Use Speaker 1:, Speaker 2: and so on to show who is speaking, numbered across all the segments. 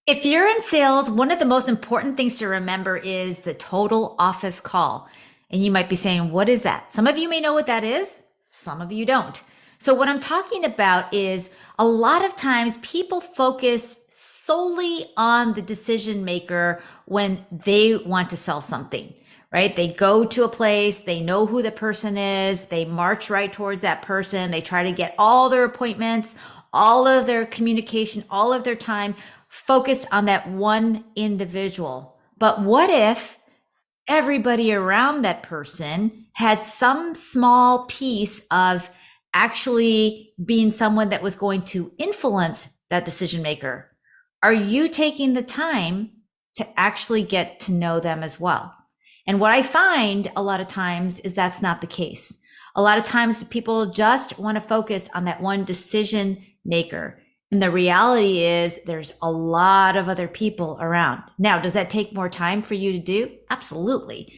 Speaker 1: If you're in sales, one of the most important things to remember is the total office call. And you might be saying, what is that? Some of you may know what that is. Some of you don't. So what I'm talking about is a lot of times people focus solely on the decision maker when they want to sell something, right? They go to a place, they know who the person is, they march right towards that person, they try to get all their appointments, all of their communication, all of their time focused on that one individual. But what if everybody around that person had some small piece of actually being someone that was going to influence that decision maker? Are you taking the time to actually get to know them as well? And what I find a lot of times is that's not the case. A lot of times people just want to focus on that one decision maker. And the reality is there's a lot of other people around. Now, does that take more time for you to do? Absolutely.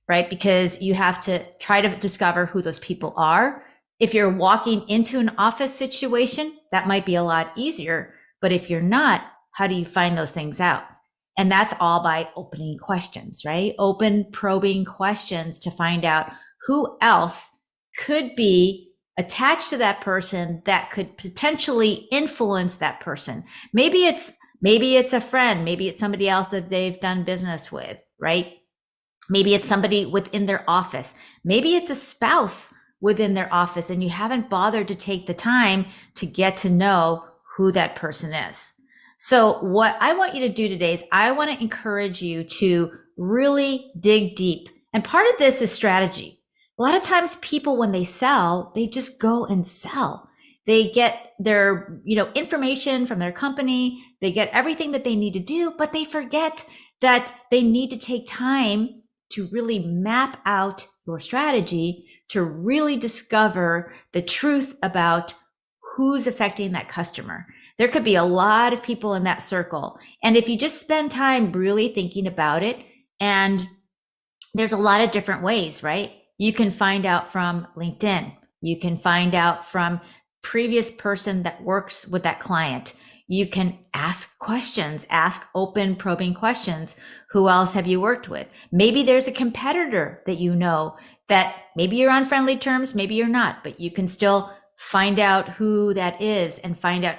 Speaker 1: Right? Because you have to try to discover who those people are. If you're walking into an office situation, that might be a lot easier. But if you're not, how do you find those things out? And that's all by opening questions, right? Open, probing questions to find out who else could be attached to that person that could potentially influence that person. Maybe it's a friend, maybe it's somebody else that they've done business with, right? Maybe it's somebody within their office. Maybe it's a spouse within their office and you haven't bothered to take the time to get to know who that person is. So what I want you to do today is I want to encourage you to really dig deep. And part of this is strategy. A lot of times people, when they sell, they just go and sell. They get their, information from their company. They get everything that they need to do, but they forget that they need to take time to really map out your strategy, to really discover the truth about who's affecting that customer. There could be a lot of people in that circle. And if you just spend time really thinking about it, and there's a lot of different ways, right? You can find out from LinkedIn. You can find out from previous person that works with that client. You can ask questions, ask open probing questions. Who else have you worked with? Maybe there's a competitor that you know that maybe you're on friendly terms, maybe you're not, but you can still find out who that is and find out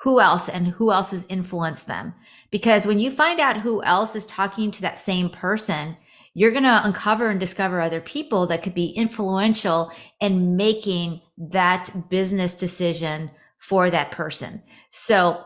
Speaker 1: who else has influenced them. Because when you find out who else is talking to that same person, you're going to uncover and discover other people that could be influential in making that business decision for that person. So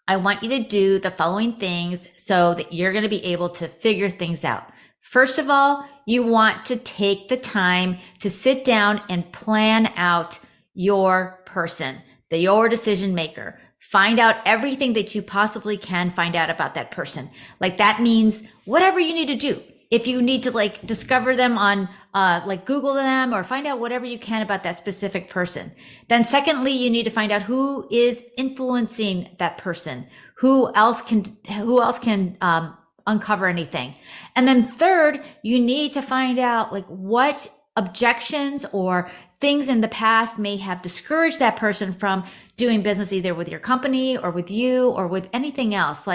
Speaker 1: I want you to do the following things so that you're going to be able to figure things out. First of all, you want to take the time to sit down and plan out your person, your decision maker. Find out everything that you possibly can find out about that person. Like that means whatever you need to do. If you need to discover them on Google them or find out whatever you can about that specific person. Then secondly, you need to find out who is influencing that person. Who else can uncover anything. And then third, you need to find out what objections or things in the past may have discouraged that person from doing business either with your company or with you or with anything else.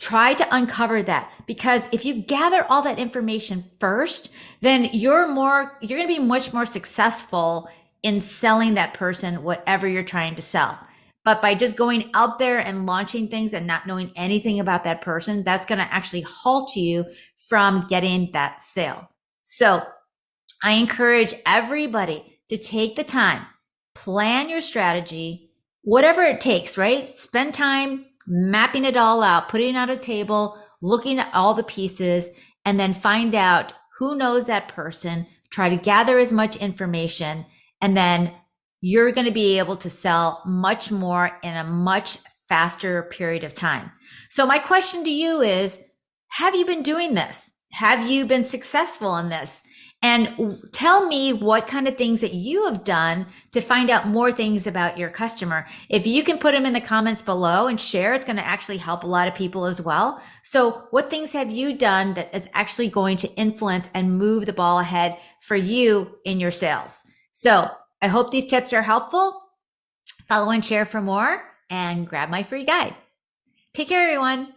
Speaker 1: Try to uncover that, because if you gather all that information first, then you're going to be much more successful in selling that person whatever you're trying to sell. But by just going out there and launching things and not knowing anything about that person, that's going to actually halt you from getting that sale. So I encourage everybody to take the time, plan your strategy, whatever it takes, right? Spend time mapping it all out, putting it on a table, looking at all the pieces, and then find out who knows that person, try to gather as much information, and then you're going to be able to sell much more in a much faster period of time. So my question to you is, have you been doing this? Have you been successful in this? And tell me what kind of things that you have done to find out more things about your customer. If you can put them in the comments below and share, it's going to actually help a lot of people as well. So what things have you done that is actually going to influence and move the ball ahead for you in your sales? So I hope these tips are helpful. Follow and share for more and grab my free guide. Take care, everyone.